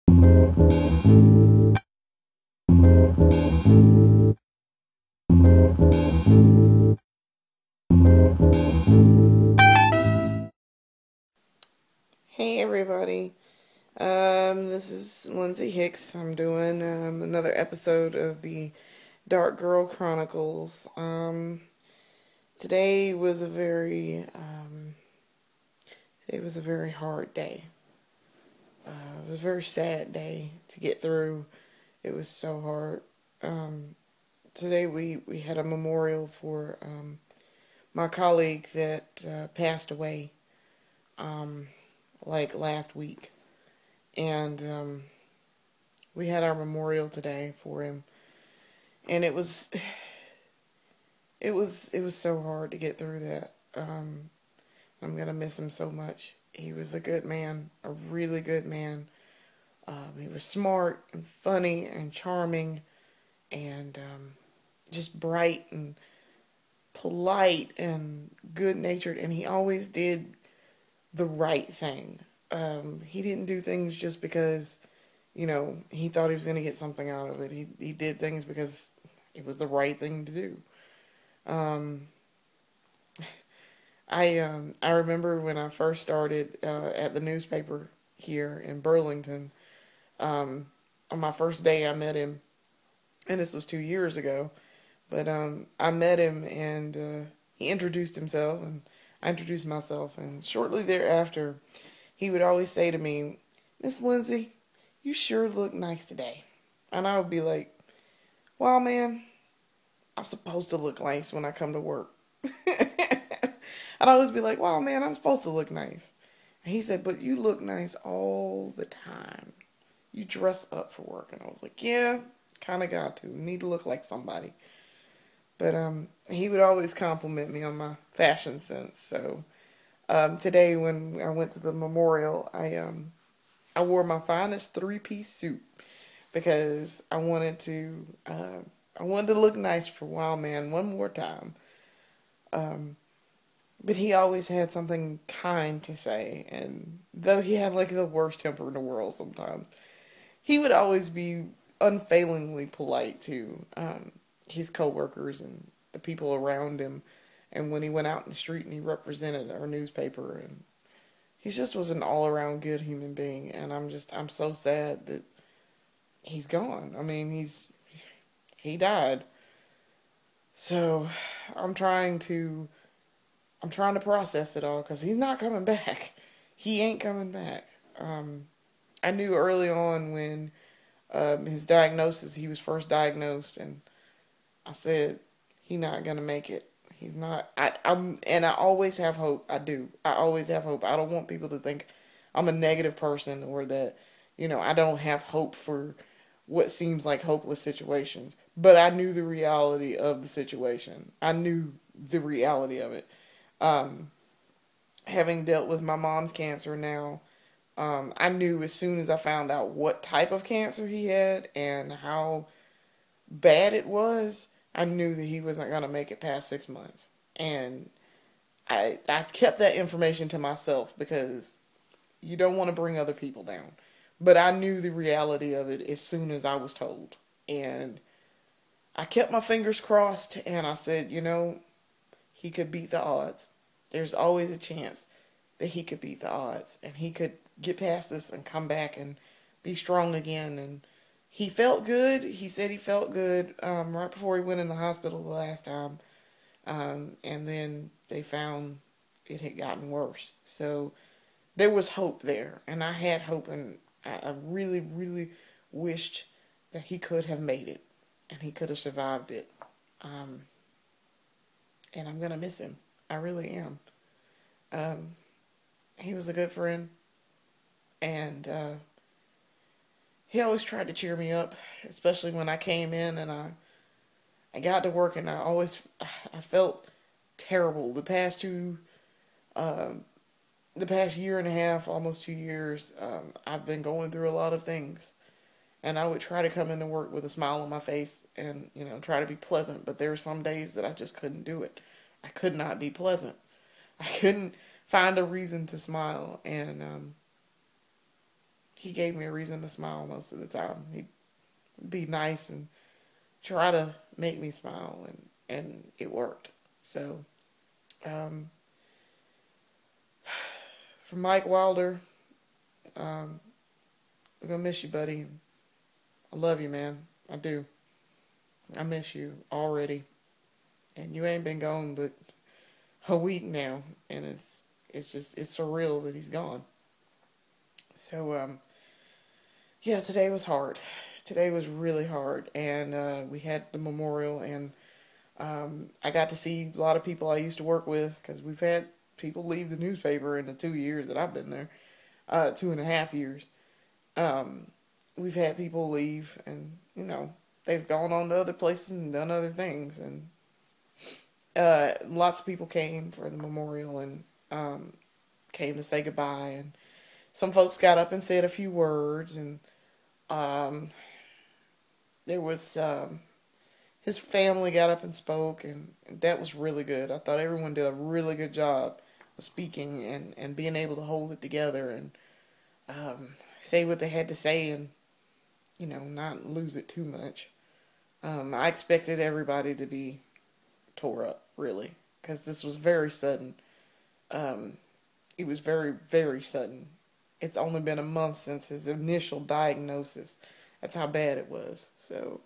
Hey everybody, this is Lindsay Hicks. I'm doing another episode of the Dark Girl Chronicles. Today was a very hard day. It was a very sad day to get through. It was so hard. Um, Today we had a memorial for my colleague that passed away um, like last week, and we had our memorial today for him, and it was so hard to get through that. I'm gonna miss him so much. He was a good man, a really good man. He was smart and funny and charming and just bright and polite and good natured, and he always did the right thing. He didn't do things just because he thought he was going to get something out of it. He did things because it was the right thing to do. Um, I remember when I first started at the newspaper here in Burlington. Um, on my first day, I met him, and this was 2 years ago. But I met him, and he introduced himself, and I introduced myself, and shortly thereafter, he would always say to me, "Miss Lindsay, you sure look nice today." And I would be like, "Well, man, I'm supposed to look nice when I come to work." I'd always be like, "Wow, man, I'm supposed to look nice." And he said, "But you look nice all the time. You dress up for work." And I was like, "Yeah, kind of got to. Need to look like somebody." But he would always compliment me on my fashion sense. So today when I went to the memorial, I wore my finest three-piece suit because I wanted to look nice for Wild Man one more time. Um, but he always had something kind to say, and though he had like the worst temper in the world sometimes, he would always be unfailingly polite to his coworkers and the people around him. And when he went out in the street and he represented our newspaper, and he just was an all around good human being. And I'm so sad that he's gone. I mean, he died. So I'm trying to I'm trying to process it all because he's not coming back. He ain't coming back. I knew early on when his diagnosis, he was first diagnosed, and I said, "He not gonna make it. He's not." And I always have hope. I do. I always have hope. I don't want people to think I'm a negative person or that I don't have hope for what seems like hopeless situations. But I knew the reality of the situation. I knew the reality of it. Um, Having dealt with my mom's cancer now, I knew as soon as I found out what type of cancer he had and how bad it was, I knew that he wasn't going to make it past 6 months. And I kept that information to myself because you don't want to bring other people down. But I knew the reality of it as soon as I was told. And I kept my fingers crossed and I said, he could beat the odds. There's always a chance that he could beat the odds and he could get past this and come back and be strong again. And he felt good. He said he felt good right before he went in the hospital the last time. And then they found it had gotten worse. So there was hope there. And I had hope. And I really, really wished that he could have made it. And he could have survived it. Um, and I'm going to miss him. I really am. Um, he was a good friend. And he always tried to cheer me up, especially when I came in and I got to work, and I felt terrible uh, the past year and a half, almost 2 years. I've been going through a lot of things, and I would try to come into work with a smile on my face and try to be pleasant, but there were some days that I just couldn't do it. I could not be pleasant. I couldn't find a reason to smile, and he gave me a reason to smile most of the time. He'd be nice and try to make me smile, and it worked. So, um, for Mike Wilder, we're gonna miss you, buddy. I love you, man. I do. I miss you already, and you ain't been gone but a week now, and it's surreal that he's gone. So, yeah, today was hard. Today was really hard, and we had the memorial, and I got to see a lot of people I used to work with, because we've had people leave the newspaper in the 2 years that I've been there, 2.5 years. We've had people leave, and they've gone on to other places and done other things, and lots of people came for the memorial, and came to say goodbye, and some folks got up and said a few words, and there was his family got up and spoke, and that was really good. I thought everyone did a really good job of speaking, and being able to hold it together, and say what they had to say, and not lose it too much. I expected everybody to be tore up, really, because this was very sudden. It was very, very sudden. It's only been a month since his initial diagnosis. That's how bad it was. So,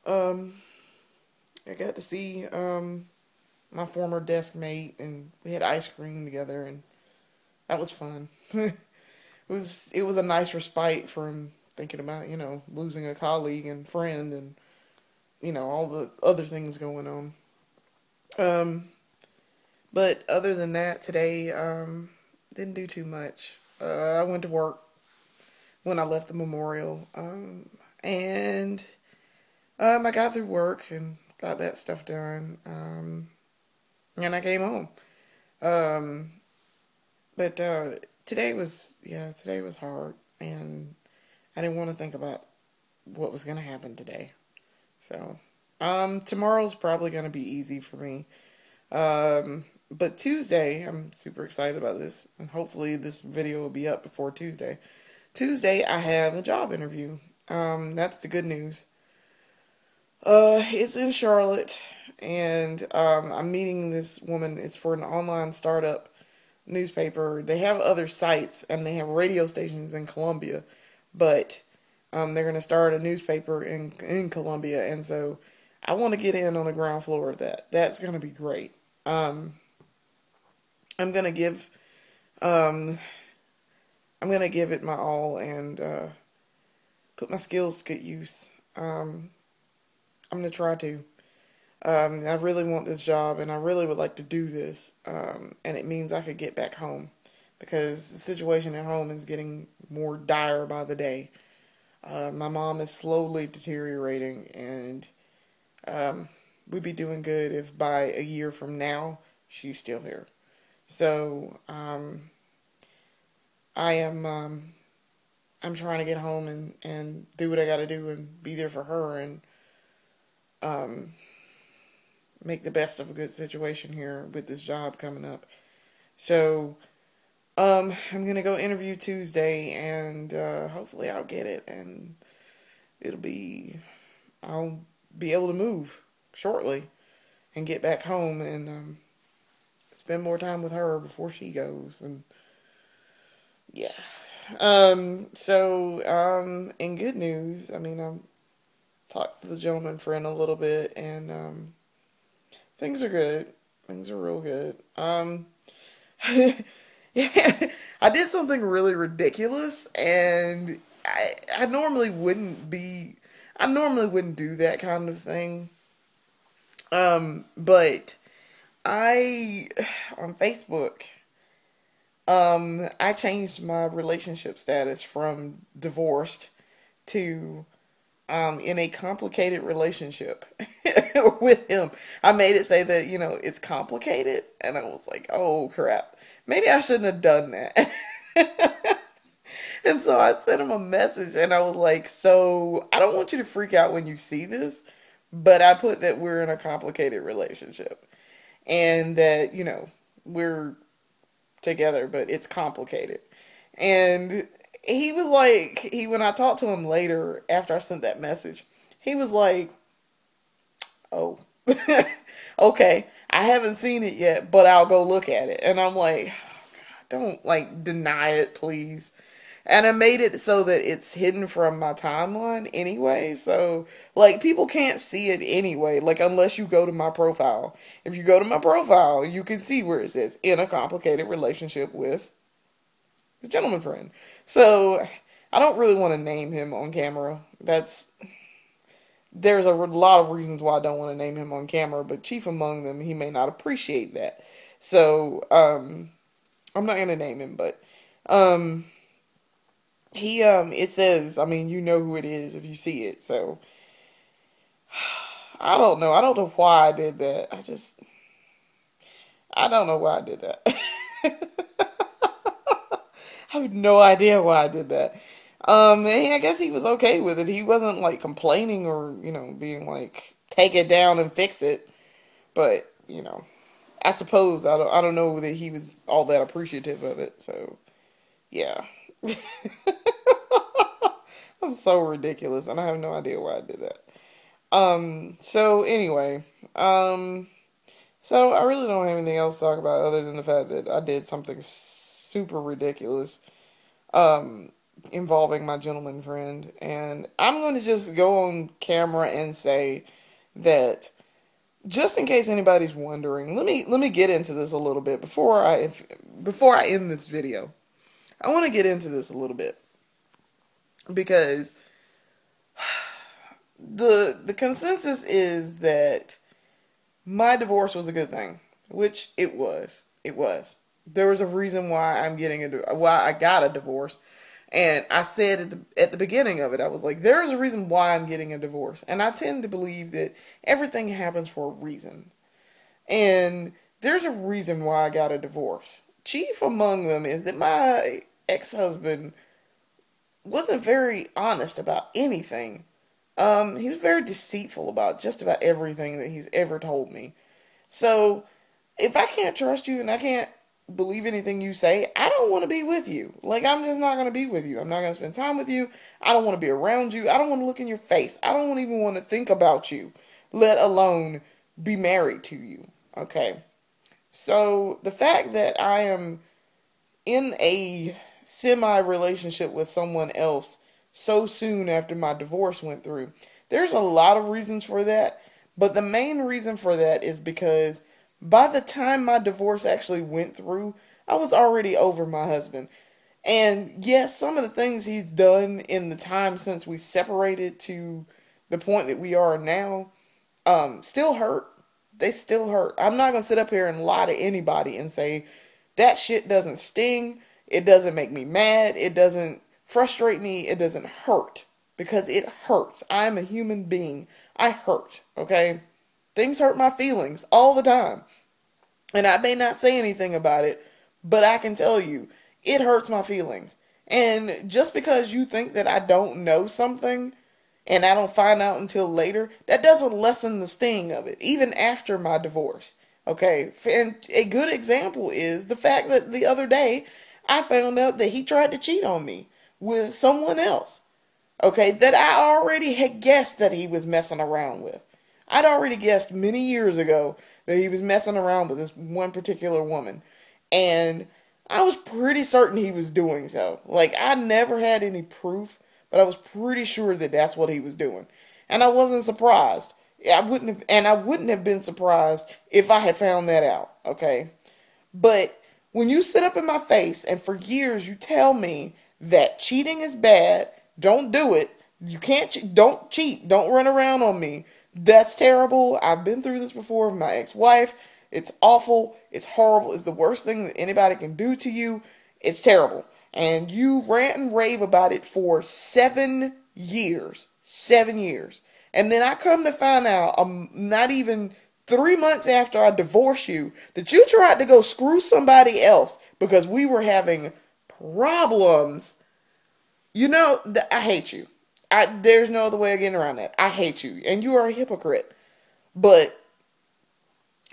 I got to see my former desk mate, and we had ice cream together, and that was fun. It was a nice respite from thinking about losing a colleague and friend, and all the other things going on. But other than that, today didn't do too much. I went to work when I left the memorial, and I got through work and got that stuff done, and I came home. But today was hard, and I didn't want to think about what was going to happen today. So, tomorrow's probably going to be easy for me. But Tuesday, I'm super excited about this, and hopefully this video will be up before Tuesday. Tuesday, I have a job interview. That's the good news. It's in Charlotte, and I'm meeting this woman. It's for an online startup newspaper. They have other sites, and they have radio stations in Columbia, but they're going to start a newspaper in Columbia, and so I want to get in on the ground floor of that. That's going to be great. I'm going to give it my all, and put my skills to good use. I'm going to try to. I really want this job, and I really would like to do this, and it means I could get back home, because the situation at home is getting more dire by the day. My mom is slowly deteriorating, and we'd be doing good if by a year from now she's still here. So I'm trying to get home and do what I got to do and be there for her, and make the best of a good situation here with this job coming up. So I'm gonna go interview Tuesday, and hopefully I'll get it, and I'll be able to move shortly and get back home, and spend more time with her before she goes, and yeah. So in good news, I talked to the gentleman friend a little bit, and things are good. Things are real good. Yeah, I did something really ridiculous, and I normally wouldn't do that kind of thing. But on Facebook, I changed my relationship status from divorced to in a complicated relationship with him. I made it say that, it's complicated, and I was like, oh crap, maybe I shouldn't have done that. And so I sent him a message, and I was like, so I don't want you to freak out when you see this, but I put that we're in a complicated relationship, and that, we're together, but it's complicated. And he was like, when I talked to him later after I sent that message, he was like, oh, okay, I haven't seen it yet, but I'll go look at it. And I'm like, don't like deny it, please. And I made it so that it's hidden from my timeline anyway. So, like, people can't see it anyway, like, unless you go to my profile. If you go to my profile, you can see where it says, in a complicated relationship with the gentleman friend. So, I don't really want to name him on camera. There's a lot of reasons why I don't want to name him on camera, but chief among them, he may not appreciate that. So, I'm not going to name him, but, it says, I mean, you know who it is if you see it, so, I don't know. I don't know why I did that. I don't know why I did that. I have no idea why I did that. And I guess he was okay with it. He wasn't, like, complaining or, being like, take it down and fix it. But, I suppose, I don't know that he was all that appreciative of it, so, yeah. I'm so ridiculous, and I have no idea why I did that. So anyway, so I really don't have anything else to talk about other than the fact that I did something super ridiculous, involving my gentleman friend, and I'm going to just go on camera and say that, just in case anybody's wondering, let me get into this a little bit before I end this video. I want to get into this a little bit because the consensus is that my divorce was a good thing, which it was. It was. There was a reason why why I got a divorce, and I said at the beginning of it, I was like, there's a reason why I'm getting a divorce, and I tend to believe that everything happens for a reason, and there's a reason why I got a divorce. Chief among them is that my ex-husband wasn't very honest about anything. He was very deceitful about just about everything that he's ever told me. So, if I can't trust you and I can't believe anything you say, I don't want to be with you. Like, I'm just not going to be with you. I'm not going to spend time with you. I don't want to be around you. I don't want to look in your face. I don't even want to think about you, let alone be married to you. Okay? So, the fact that I am in a semi-relationship with someone else so soon after my divorce went through, there's a lot of reasons for that, but the main reason for that is because by the time my divorce actually went through, I was already over my husband. And yes, some of the things he's done in the time since we separated to the point that we are now, still hurt. They still hurt. I'm not going to sit up here and lie to anybody and say, that shit doesn't sting, it doesn't make me mad, it doesn't frustrate me, it doesn't hurt. Because it hurts. I'm a human being. I hurt, okay? Things hurt my feelings all the time. And I may not say anything about it, but I can tell you, it hurts my feelings. And just because you think that I don't know something, and I don't find out until later, that doesn't lessen the sting of it, even after my divorce. Okay? And a good example is the fact that the other day, I found out that he tried to cheat on me with someone else. Okay? That I already had guessed that he was messing around with. I'd already guessed many years ago that he was messing around with this one particular woman. And I was pretty certain he was doing so. Like, I never had any proof, but I was pretty sure that that's what he was doing. And I wasn't surprised. I wouldn't have been surprised if I had found that out, okay? But when you sit up in my face and for years you tell me that cheating is bad, don't do it, you can't, don't cheat, don't run around on me, that's terrible. I've been through this before with my ex-wife. It's awful. It's horrible. It's the worst thing that anybody can do to you. It's terrible. And you rant and rave about it for 7 years. 7 years. And then I come to find out, not even 3 months after I divorce you, that you tried to go screw somebody else because we were having problems. You know, I hate you. There's no other way of getting around that. I hate you. And you are a hypocrite. But,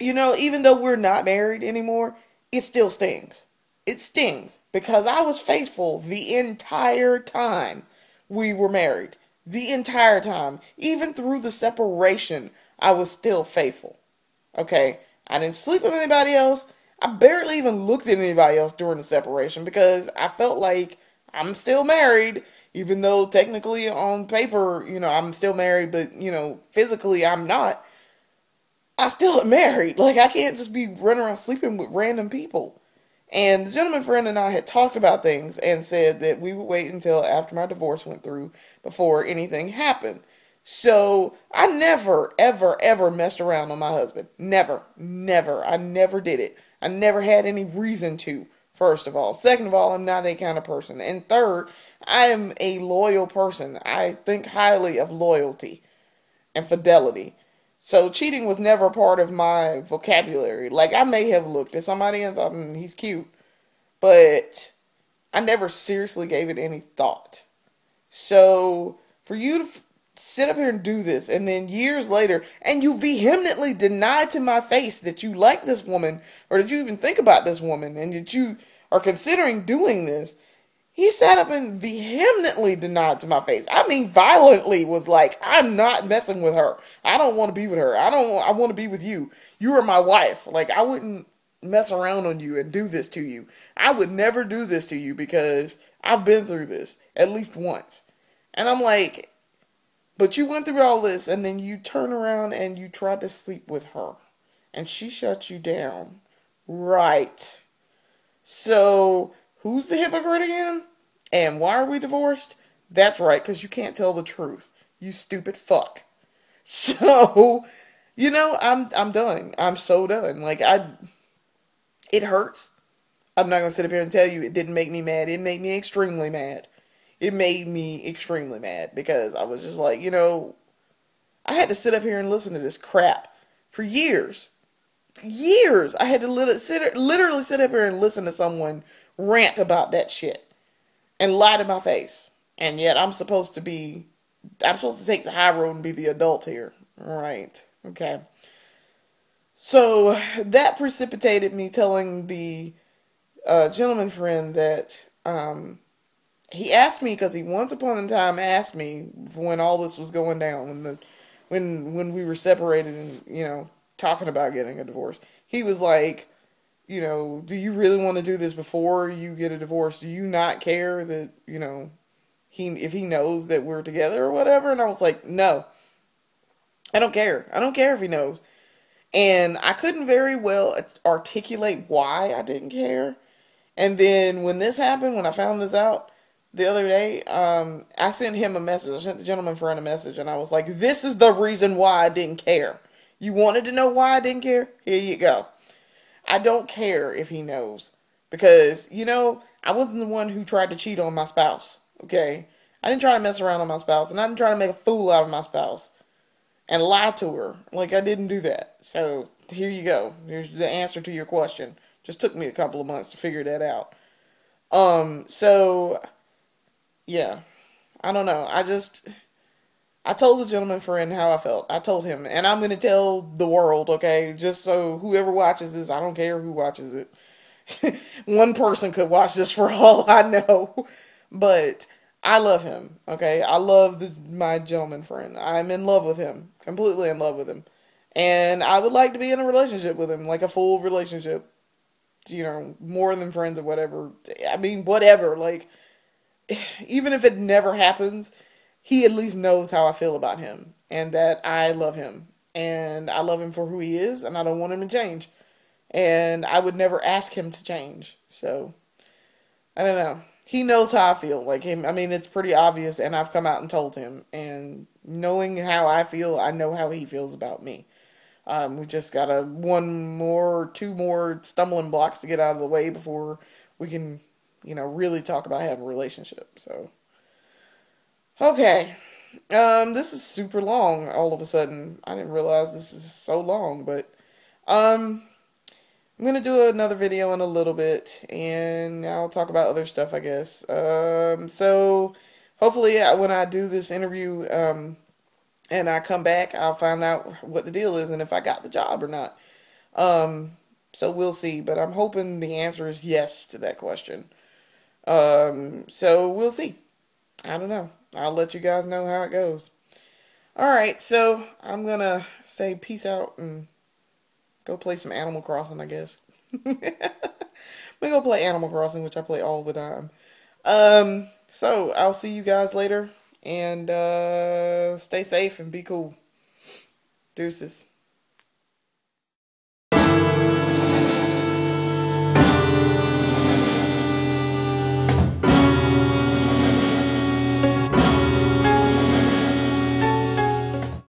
you know, even though we're not married anymore, it still stings. It stings because I was faithful the entire time we were married. The entire time. Even through the separation, I was still faithful. Okay? I didn't sleep with anybody else. I barely even looked at anybody else during the separation because I felt like I'm still married, even though technically on paper, I'm still married, but, physically I'm not. I still am married. Like, I can't just be running around sleeping with random people. And the gentleman friend and I had talked about things and said that we would wait until after my divorce went through before anything happened. So I never, ever, ever messed around on my husband. Never, never. I never did it. I never had any reason to, first of all. Second of all, I'm not that kind of person. And third, I am a loyal person. I think highly of loyalty and fidelity. So cheating was never a part of my vocabulary. Like, I may have looked at somebody and thought, he's cute. But I never seriously gave it any thought. So for you to sit up here and do this, and then years later, and you vehemently deny to my face that you like this woman, or that you even think about this woman, and that you are considering doing this, he sat up and vehemently denied to my face. I mean, violently was like, I'm not messing with her. I don't want to be with her. I want to be with you. You are my wife. Like, I wouldn't mess around on you and do this to you. I would never do this to you because I've been through this at least once. And I'm like, but you went through all this and then you turn around and you tried to sleep with her. And she shut you down. Right. So, who's the hypocrite again? And why are we divorced? That's right, because you can't tell the truth. You stupid fuck. So, I'm done. I'm so done. Like, it hurts. I'm not going to sit up here and tell you it didn't make me mad. It made me extremely mad. It made me extremely mad because I was just like, I had to sit up here and listen to this crap for years. Years. I had to literally sit up here and listen to someone rant about that shit and lie to my face. And yet I'm supposed to take the high road and be the adult here. Right. Okay. So that precipitated me telling the gentleman friend that he asked me, because he once upon a time asked me when all this was going down, when we were separated and, talking about getting a divorce. He was like, do you really want to do this before you get a divorce? Do you not care that, if he knows that we're together or whatever? And I was like, no, I don't care. I don't care if he knows. And I couldn't very well articulate why I didn't care. And then when this happened, when I found this out the other day, I sent him a message. I sent the gentleman friend a message, and I was like, this is the reason why I didn't care. You wanted to know why I didn't care? Here you go. I don't care if he knows. Because, I wasn't the one who tried to cheat on my spouse. Okay? I didn't try to mess around on my spouse, and I didn't try to make a fool out of my spouse and lie to her. Like, I didn't do that. So, here you go. Here's the answer to your question. Just took me a couple of months to figure that out. So, yeah. I don't know. I told the gentleman friend how I felt. I told him, and I'm going to tell the world, okay? Just so whoever watches this, I don't care who watches it. One person could watch this for all I know. But I love him, okay? I love my gentleman friend. I'm in love with him. Completely in love with him. And I would like to be in a relationship with him, like a full relationship. More than friends or whatever. I mean, whatever. Like, even if it never happens, he at least knows how I feel about him. And that I love him. And I love him for who he is. And I don't want him to change. And I would never ask him to change. So, I don't know. He knows how I feel. Like him. I mean, it's pretty obvious. And I've come out and told him. And knowing how I feel, I know how he feels about me. We just got two more stumbling blocks to get out of the way before we can, really talk about having a relationship. So, okay. This is super long all of a sudden. I didn't realize this is so long, but, I'm going to do another video in a little bit, and I'll talk about other stuff, I guess. So, hopefully, when I do this interview, and I come back, I'll find out what the deal is and if I got the job or not. So we'll see. But I'm hoping the answer is yes to that question. So we'll see. I don't know. I'll let you guys know how it goes. Alright, so I'm gonna say peace out and go play some Animal Crossing, I guess. I'm gonna go play Animal Crossing, which I play all the time. So I'll see you guys later, and stay safe and be cool. Deuces.